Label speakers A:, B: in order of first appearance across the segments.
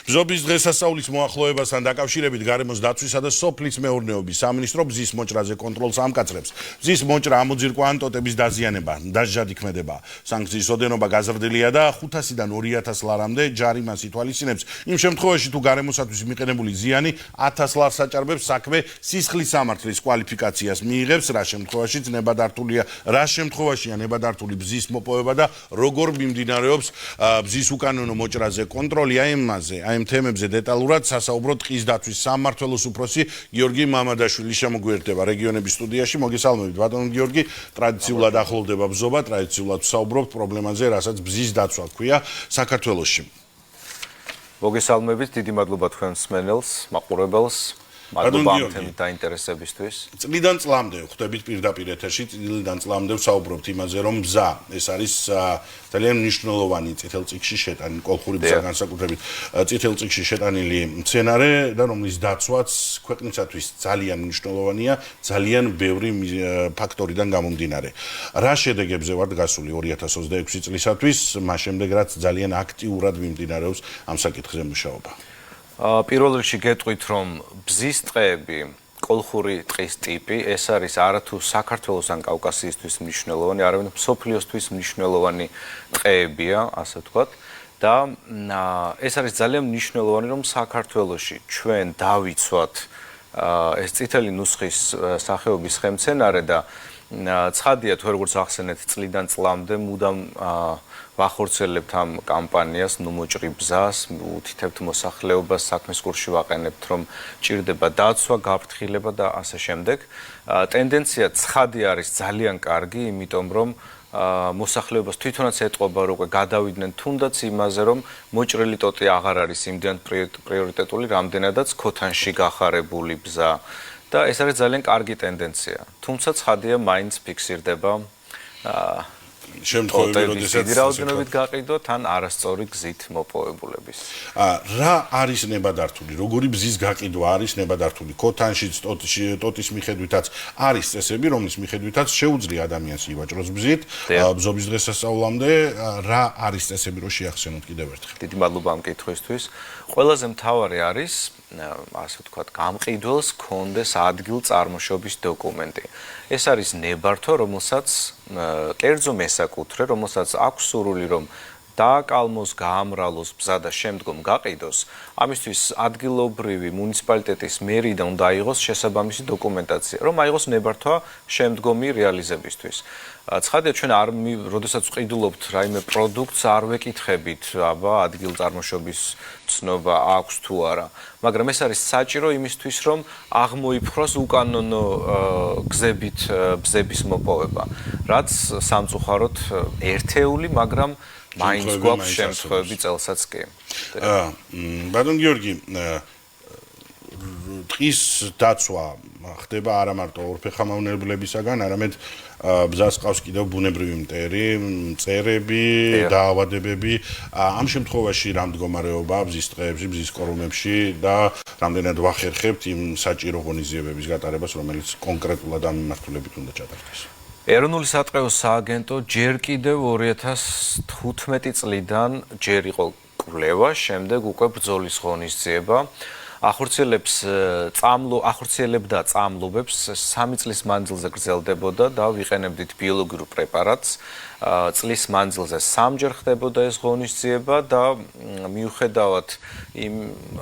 A: ბზობის დღესასწაულის მოახლოებასთან დაკავშირებით გარემოს დაცვისა და სოფლის მეურნეობის სამინისტრო ბზის მოჭრაზე კონტროლს ამკაცრებს. ბზის მოჭრა ამოძირკვა ან ტოტების დაზიანება, დასჯადი ქმედება. სანქციის ოდენობა გაზრდილია და 500-დან 2000 ლარამდე ჯარიმას ითვალისწინებს. იმ შემთხვევაში თუ გარემოსათვის მიყენებული ზიანი 1000 ლარს აჭარბებს, საქმე სისხლის სამართლის კვალიფიკაციას მიიღებს, რა შემთხვევაშიც ნებადართულია, რა შემთხვევაშია ნებადართული ბზის მოპოვება და როგორ მიმდინარეობს ბზის უკანონო მოჭრაზე კონტროლი. აი ამ თემებზე დეტალურად სასაუბრო ტყის დაცვის სამმართველოს უფროსი გიორგი მამადაშვილი შემოგვიერთდება რეგიონების სტუდიაში. მოგესალმებით ბატონო გიორგი, ტრადიციულად ახლოვდება ბზობა, ტრადიციულად ვსაუბრობთ პრობლემაზე, რასაც ბზის დაცვა ქვია საქართველოში.
B: მოგესალმებით, დიდი მადლობა თქვენ მსმენელს, მაყურებელს. მადლობა ამ თემით დაინტერესებისთვის.
A: წლიდან წლამდე ხვდებით პირდაპირ ეთერში, წლიდან წლამდე ვსაუბრობთ იმაზე, რომ ბზა ეს არის ძალიან მნიშვნელოვანი წითელ წიგნში შეტანილი, კოლხური ბზა განსაკუთრებით წითელ წიგნში შეტანილი მცენარე და რომლის დაცვაც ქვეყნისათვის ძალიან მნიშვნელოვანია, ძალიან ბევრი ფაქტორიდან გამომდინარე. რა შედეგებზე ვართ გასული 2026 წლისათვის, მას შემდეგ რაც ძალიან აქტიურად მიმდინარეობს ამ საკითხზე მუშაობა.
B: პირველ რიგში გეტყვით, რომ ბზის ტყეები, კოლხური ტყის ტიპი, ეს არის არათუ საქართველოს ან კავკასიისთვის მნიშვნელოვანი, არამედ მსოფლიოსთვის მნიშვნელოვანი ტყეებია, ასე ვთქვათ. და ეს არის ძალიან მნიშვნელოვანი, რომ საქართველოში ჩვენ დავიცვათ ეს წითელი ნუსხის სახეობის ხემცენარე და ცხადია თუ როგორც ახსენეთ, წლიდან წლამდე მუდამ ვახორციელებთ ამ კამპანიას, ნუ მოჭრი ბზას, უთითებთ მოსახლეობას, საქმის კურსში ვაყენებთ, რომ ჭირდება დაცვა, გაფრთხილება და ასე შემდეგ. ტენდენცია ცხადი არის ძალიან კარგი, იმიტომ რომ მოსახლეობას თვითონაც ეტყობა, რომ გადავიდნენ თუნდაც იმაზე, რომ მოჭრილი ტოტი აღარ არის იმდენ პრიორიტეტული, რამდენადაც ქოთანში გახარებული ბზა და ეს არის ძალიან კარგი ტენდენცია. თუმცა ცხადია მაინც ფიქსირდება
A: შემთხვევები, როდესაც
B: რაოდენობით გაყიდოთ ან არასწორი გზით მოპოვებულების.
A: რა არის ნებადართული? როგორი ბზის გაყიდვა არის ნებადართული? ქოთანშიც, ტოტის მიხედვითაც არის წესები, რომლის მიხედვითაც შეუძლია ადამიანს ივაჭროს ბზით, ბზობის დღესასწაულამდე. რა არის წესები, რო შეახსენოთ კიდევ ერთხელ?
B: დიდი მადლობა ამ კითხვისთვის. ყველაზე მთავარი არის, ასე ვთქვათ, გამყიდველს ჰქონდეს ადგილწარმოშობის დოკუმენტი. ეს არის ნებართვა, რომელსაც კერძო მესაკუთრე, რომელსაც აქვს სურვილი, რომ დააკალმოს, გაამრალოს ბზა და შემდგომ გაყიდოს, ამისთვის ადგილობრივი მუნიციპალიტეტის მერიდან უნდა აიღოს შესაბამისი დოკუმენტაცია, რომ აიღოს ნებართვა შემდგომი რეალიზებისთვის. ცხადია, ჩვენ როდესაც ვყიდულობთ რაიმე პროდუქტს, არ ვეკითხებით, აბა ადგილწარმოშობის ცნობა აქვს თუ არა, მაგრამ ეს არის საჭირო იმისთვის, რომ აღმოიფხვროს უკანონო გზებით ბზების მოპოვება, რაც სამწუხაროდ ერთეული, მაგრამ მაინც გვაქვს შემთხვევები წელსაც კი.
A: ბატონ გიორგი, ტყის დაცვა ხდება არა მარტო ორფეხამავნებლებისაგან, არამედ ბზას ყავს კიდევ ბუნებრივი მტერი, მწერები, დაავადებები. ამ შემთხვევაში რა მდგომარეობა ბზის ტყეებში, ბზის კორომებში და რამდენად ვახერხებთ იმ საჭირო ღონისძიებების გატარებას, რომელიც კონკრეტულად ამ მიმართულებით უნდა ჩატარდეს?
B: ეროვნული სატყეო სააგენტო ჯერ კიდევ 2015 წლიდან ჯერ იყო კვლევა, შემდეგ უკვე ბრძოლის ღონისძიება. ახორციელებდა წამლობებს 3 წლის მანძილზე გრძელდებოდა და ვიყენებდით ბიოლოგიურ პრეპარატს. წლის მანძილზე 3-ჯერ ხდებოდა ეს ღონისძიება და მიუხედავად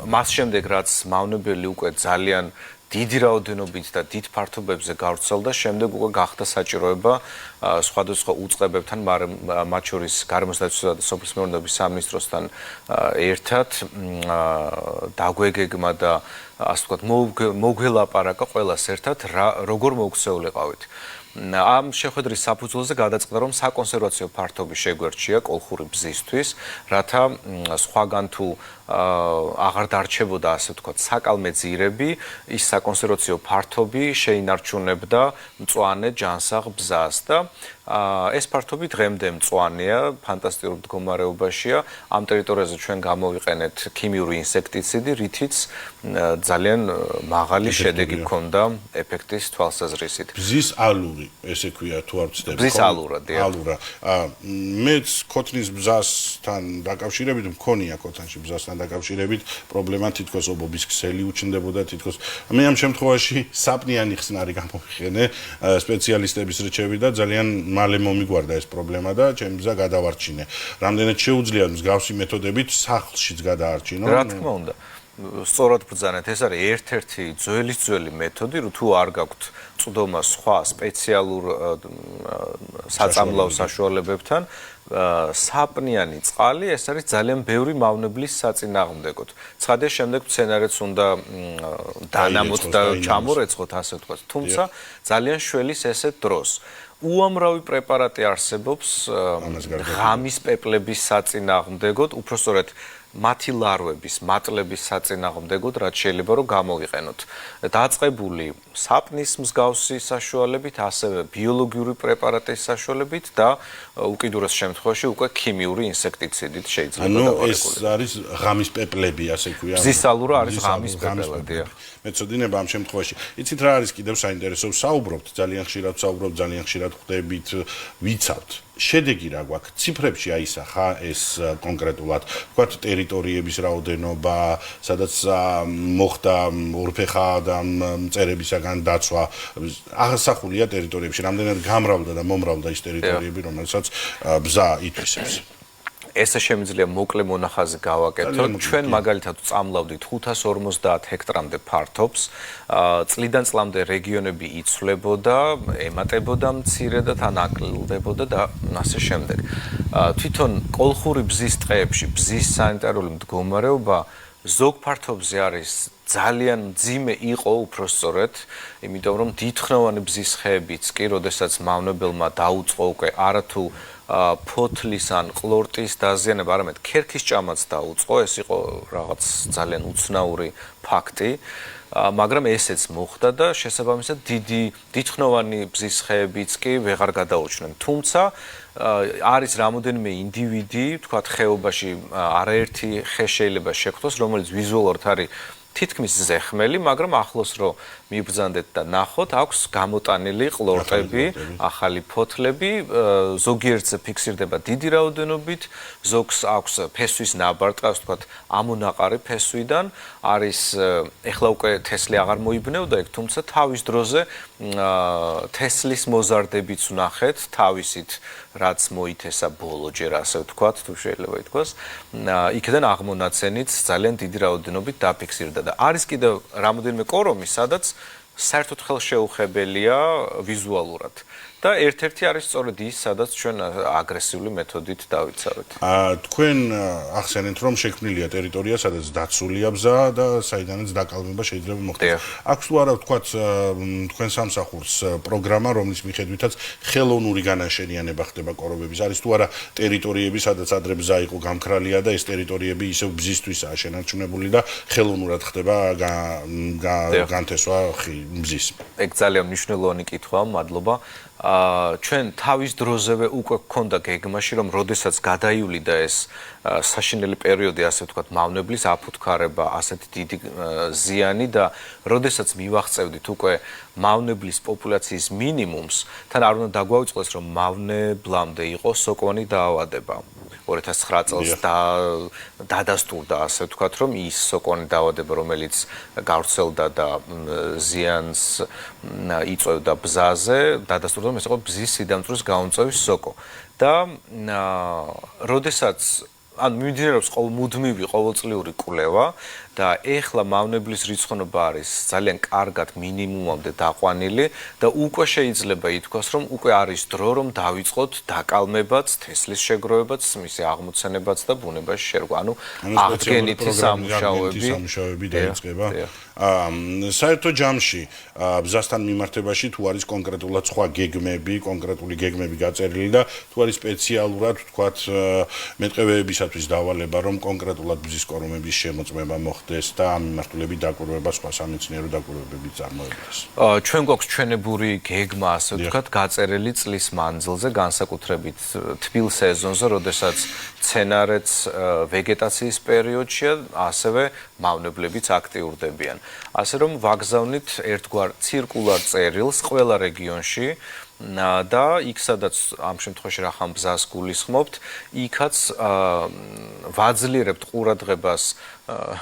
B: მას შემდეგ რაც მავნებელი უკვე ძალიან დიდი რაოდენობით და დიდ ფართობებზე გავრცელდა, შემდეგ უკვე გახდა საჭიროება სხვადასხვა უწყებებთან, მათ შორის გარემოს დაცვისა და სოფლის მეურნეობის სამინისტროსთან ერთად დაგვეგეგმა და ასე ვთქვათ, მოგველაპარაკა ყველას ერთად, როგორ მოუქცეულიყავით. ამ შეხვედრის საფუძველზე გადაწყდა, რომ საკონსერვაციო ფართობი შეგვერჩია კოლხური ბზისთვის, რათა სხვაგან თუ აღარ დარჩებოდა, ასე ვთქვათ, საკალმე ძირები, ის საკონსერვაციო ფართობი შეინარჩუნებდა მწვანე ჯანსაღ ბზას და ეს ფართობი დღემდე მწვანეა, ფანტასტიკურ მდგომარეობაშია. ამ ტერიტორიაზე ჩვენ გამოვიყენეთ ქიმიური ინსექტიციდი, რითიც ძალიან მაღალი შედეგი ჰქონდა ეფექტის თვალსაზრისით.
A: ბზის ალური, ესე ქვია, თუ არ ვცდები.
B: ბზის ალურა, დიახ.
A: ალურა. მეც ქოთნის ბზასთან დაკავშირებით მქონია ქოთანში ბზასთან დაკავშირებით პრობლემა თითქოს ობობის ქსელი უჩნდებოდა თითქოს. მე ამ შემთხვევაში საპნიანი ხსნარი გამოვიხენე სპეციალისტების რჩევით და ძალიან მალე მომიგვარდა ეს პრობლემა და ჩემი ბზა გადავარჩინე. რამდენად შეუძლია მსგავსი მეთოდებით სახლშიც გადაარჩინო?
B: რა თქმა უნდა. სწორად ბრძანეთ, ეს არის ერთ-ერთი ძველი მეთოდი, თუ არ გაქვთ წვდომა სხვა სპეციალურ საწამლავ საშუალებებთან, საპნიანი წყალი ეს არის ძალიან ბევრი მავნებლის საწინააღმდეგოდ. ცხადია, შემდეგ მცენარეც უნდა დანამოთ და ჩამორეცხოთ, ასე ვთქვათ. თუმცა ძალიან შველის ესეთ დროს. უამრავი პრეპარატი არსებობს ღამის პეპლების საწინააღმდეგოდ, უпростоრად მათი ლარვების, მატლების საწინააღმდეგოდ, რაც შეიძლება რომ გამოვიყენოთ. დაწყებული საპნის მსგავსი საშუალებით, ასევე ბიოლოგიური პრეპარატის საშუალებით და უკიდურეს შემთხვევაში უკვე ქიმიური ინსექტიციდით შეიძლება
A: დავარეკულოთ. ეს არის ღამის პეპლები, ასე ქვია.
B: ბზის ალურა არის ღამის პეპლები.
A: მეწოდინება ამ შემთხვევაში. იცით რა არის კიდევ საინტერესო? საუბრობთ, ძალიან ხშირად ვსაუბრობთ, ძალიან ხშირად ხვდებით, ვიცავთ. შედეგი რა გვაქვს? ციფრებში აისახა ეს კონკრეტულად, ვთქვათ, ტერიტორიების რაოდენობა, სადაც მოხდა ორფეხა და მწერებისაგან დაცვა, აღსახულია ტერიტორიებში, რამდენად გამრავლდა და მომრავლდა ის ტერიტორიები, რომელსაც ბზა ითვისებს.
B: ესე შემიძლია მოკლე მონახაზი გავაკეთოთ. ჩვენ მაგალითად წამლავდით 550 ჰექტრამდე ფართობს. წლიდან წლამდე რეგიონები იცვლებოდა, ემატებოდა მცირე და თან აკლდებოდა და ასე შემდეგ. თვითონ კოლხური ბზის ტყეებში ბზის სანიტარული მდგომარეობა ზოგ ფართობზე არის ძალიან მძიმე იყო უпростоრად, იმიტომ რომ დიდხნოვანი ბზის ხეებიც კი, როდესაც მავნებელმა დაუწყო უკვე არათუ ფოთლის ან ყლორტის დაზიანება, არამედ ქერქის ჭამაც დაუწყო, ეს იყო რაღაც ძალიან უცნაური ფაქტი, მაგრამ ესეც მოხდა და შესაბამისად დიდხნოვანი ბზის ხეებიც კი ვეღარ გადაურჩნენ. თუმცა არის რამოდენიმე ინდივიდი, თქვათ ხეობაში არაერთი ხე შეიძლება შეგვთოს, რომელიც ვიზუალურად არის თითქმის ზეხმელი, მაგრამ ახლოს რო მიბრძანდეთ და ნახოთ, აქვს გამოტანილი ყლორტები, ახალი ფოთლები, ზოგიერთზე ფიქსირდება დიდი რაოდენობით, ზოგს აქვს ფესვის ნაბარტყა, ასე ვთქვათ, ამონაყარი ფესვიდან, არის ეხლა უკვე თესლი აღარ მოიბნევდა ეგ, თუმცა თავის დროზე თესლის მოზარდებიც ვნახეთ, თავისით რაც მოითესა ბოლოჯერ, ასე ვთქვათ, თუ შეიძლება ითქვას, იქიდან აღმონაცენიც ძალიან დიდი რაოდენობით დაფიქსირდა და არის კიდევ რამოდენიმე კორომი, სადაც საერთოდ ხელშეუხებელია ვიზუალურად. და ერთ-ერთი არის სწორედ ის, სადაც ჩვენ აგრესიული მეთოდით დავიცავეთ.
A: თქვენ ახსენეთ, რომ შექმნილია ტერიტორია, სადაც დაცულია ბზა და საიდანაც დაკალმება შეიძლება მოხდეს. აქვს თუ არა, ვთქვათ, თქვენ სამსახურს პროგრამა, რომლის მიხედვითაც ხელოვნური განაშენიანება ხდება კორომების. არის თუ არა ტერიტორიები, სადაც ადრე ბზა იყო გამქრალია და ეს ტერიტორიები ისევ ბზისთვისაა შენარჩუნებული და ხელოვნურად ხდება განთესვა ბზის.
B: ეგ ძალიან მნიშვნელოვანი კითხვაა, მადლობა. ჩვენ თავის დროზევე უკვე გქონდა გეგმაში, რომ როდესაც გადაივლიდა ეს საშინელი პერიოდი, ასე ვთქვათ, მავნებლის აფუთქარება, ასეთი დიდი ზიანი და როდესაც მივაღწევდით უკვე მავნებლის პოპულაციის მინიმუმს, თან არ უნდა დაგვაუწყდეს, რომ მავნებლამდე იყო სოკოვანი დაავადება. 2009 წელს დადასტურდა, ასე ვთქვათ, რომ ის სოკოვანი დაავადება, რომელიც გავრცელდა და ზიანს იწვევდა ბზაზე, დადასტურდა, ეს იყო ბზის სიდამწვრის გაუმწვევის სოკო. და როდესაც ან მიმდინარეობს მუდმივი ყოველწლიური კვლევა და ეხლა მავნებლის რიცხოვნობა არის ძალიან კარგად მინიმუმამდე დაყვანილი და უკვე შეიძლება ითქვას, რომ უკვე არის დრო, რომ დავიწყოთ დაკალმებაც, თესლის შეგროვებაც, მისი აღმოცენებაც და ბუნებაში შერგვა. ანუ აღდგენითი სამუშაოები
A: დაიწყება. საერთო ჯამში ბზასთან მიმართებაში თუ არის კონკრეტულად სხვა გეგმები, კონკრეტული გეგმები გაწერილი და თუ არის სპეციალურად, ვთქვათ, მეტყევეებისა მამებისათვის დავალება, რომ კონკრეტულად ბზის კორომების შემოწმება მოხდეს და ამ მიმართულებით დაკვირვება სხვა სამეცნიერო დაკვირვებებით წარმოებდეს.
B: ჩვენ გვაქვს ჩვენებური გეგმა, ასე ვთქვათ, გაწერილი წლის მანძილზე, განსაკუთრებით თბილ სეზონზე, როდესაც მცენარეც ვეგეტაციის პერიოდშია, ასევე მავნებლებიც აქტიურდებიან. ასე რომ ვაგზავნით ერთგვარ ცირკულარ წერილს ყველა რეგიონში და იქ სადაც ამ შემთხვევაში რახან ბზას გულისხმობთ, იქაც ვაძლიერებთ ყურადღებას,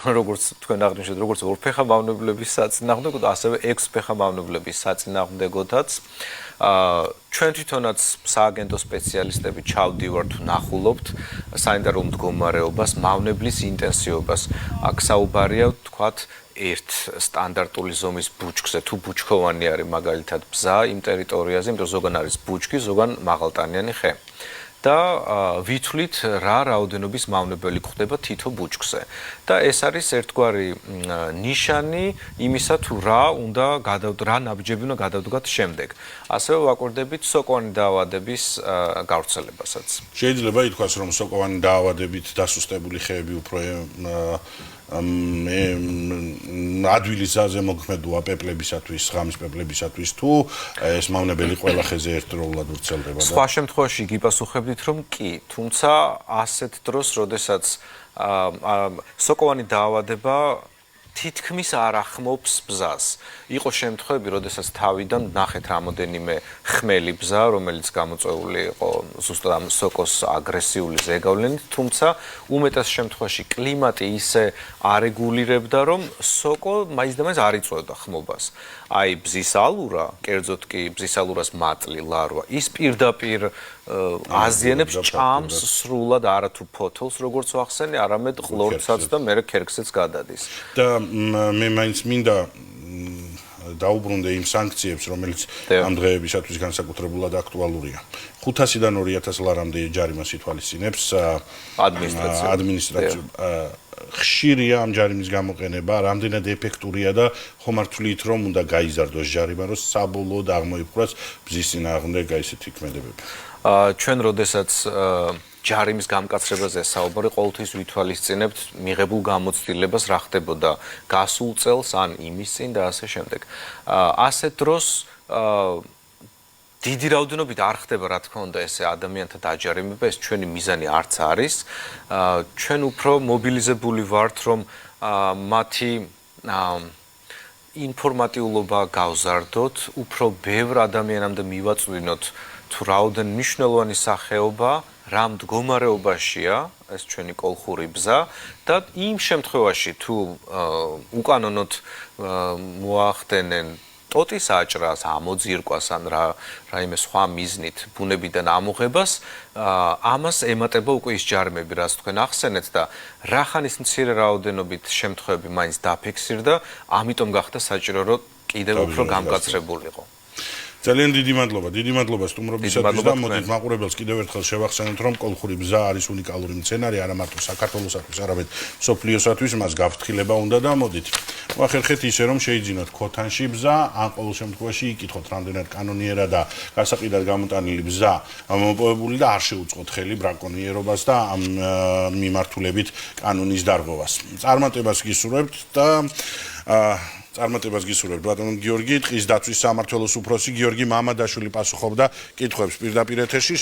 B: როგორც თქვენ აღნიშნეთ, როგორც ორფეხა მავნებლების საწინააღმდეგოდ, ასევე ექვსფეხა მავნებლების საწინააღმდეგოდაც. ჩვენ თვითონაც სააგენტო სპეციალისტები ჩავდივართ, ვნახულობთ სანიტარულ მდგომარეობას, მავნებლის ინტენსივობას. აქ საუბარია, ვთქვათ, ერთ სტანდარტული ზომის ბუჩქზე, თუ ბუჩქოვანი არის მაგალითად ბზა იმ ტერიტორიაზე, იმიტომ ზოგან არის ბუჩქი, ზოგან მაღალტანიანი ხე. და ვითვლით რა რაოდენობის მავნებელი გვხდება თითო ბუჩქზე. და ეს არის ერთგვარი ნიშანი იმისა, თუ რა ნაბიჯები უნდა გადავდგათ შემდეგ. ასევე ვაკვირდებით სოკოვანი დაავადების გავრცელებასაც.
A: შეიძლება ითქვას, რომ სოკოვანი დაავადებით დასუსტებული ხეები უფრო ადვილის ზაზე მოქმედოა პეპლებისათვის, ღამის პეპლებისათვის, თუ ეს მავნებელი ყველა ხეზე ერთდროულად ვრცელდება.
B: სხვა შემთხვევაში გიპასუხებდით, რომ კი, თუმცა ასეთ დროს, როდესაც სოკოვანი დაავადება თითქმის არ ახმობს ბზას. იყო შემთხვევები, როდესაც თავიდან ნახეთ რამოდენიმე ხმელი ბზა, რომელიც გამოწვეული იყო ზუსტად ამ სოკოს აგრესიული ზეგავლენით, თუმცა უმეტეს შემთხვევაში კლიმატი ისე არეგულირებდა, რომ სოკო მაინც არ იწვევდა ხმობას. აი ბზის ალურა, კერძოდ კი ბზის ალურას მატლი, ლარვა, ის პირდაპირ აზიანებს ჭამს სრულად არათუ ფოთოლს, როგორც ვახსენე, არამედ ყლორცაც და მერე ქერქსაც გადადის.
A: და მე მაინც მინდა დაუბრუნდე იმ სანქციებს, რომელიც ამ დღეებისათვის განსაკუთრებულად აქტუალურია. 500-დან 2000 ლარამდე ჯარიმას ითვალისწინებს ადმინისტრაცია. ხშირია ამ ჯარიმის გამოყენება, რამდენად ეფექტურია და ხომ არ თვლით, რომ უნდა გაიზარდოს ჯარიმა, რომ საბოლოოდ აღმოიფხვრას ბზის წინააღმდეგ ისეთი ქმედებები.
B: ჩვენ როდესაც ჯარიმის გამკაცრებაზე საუბარი, ყოველთვის ვითვალისწინებთ მიღებულ გამოცდილებას, რა ხდებოდა გასულ წელს ან იმის წინ და ასე შემდეგ. ასეთ დროს დიდი რაოდენობით არ ხდება, რა თქმა უნდა, ესე ადამიანთა დაჯარიმება, ეს ჩვენი მიზანი არც არის. ჩვენ უფრო მობილიზებული ვართ, რომ მათი ინფორმატიულობა გავზარდოთ, უფრო ბევრ ადამიანამდე მივაწვდინოთ, თუ რაოდენ მნიშვნელოვანი სახეობა რა მდგომარეობაშია ეს ჩვენი კოლხური ბზა და იმ შემთხვევაში თუ უკანონოდ მოახდენენ ტოტის აჭრას, ამოძირკვას ან რაიმე სხვა მიზნით ბუნებიდან ამოღებას, ამას ემატება უკვე ის ჯარიმები, რაც თქვენ ახსენეთ და რახანის მცირე რაოდენობით შემთხვევები მაინც დაფიქსირდა, ამიტომ გახდა საჭირო, რომ კიდევ უფრო გამკაცრებულიყო.
A: ძალიან დიდი მადლობა სტუმრობისათვის და მოდით მაყურებელს კიდევ ერთხელ შევახსენოთ, რომ კოლხური ბზა არის უნიკალური მცენარე, არა მარტო საქართველოსათვის, არამედ მსოფლიოსათვის, მას გაფრთხილება უნდა და მოდით ვახერხეთ ისე, რომ შეიძინოთ ქოთანში ბზა, ან ყოველ შემთხვევაში იკითხოთ, რამდენად კანონიერა და გასაყიდად გამოტანილი ბზა მოპოვებული და არ შეუწყოთ ხელი ბრაკონიერობას და ამ მიმართულებით კანონის დარღვევას. წარმატებას გისურვებთ და წარმატებას გისურვებთ ბატონო გიორგი, ტყის დაცვის სამმართველოს უფროსი გიორგი მამადაშვილი პასუხობდა კითხვებს პირდაპირ ეთერში.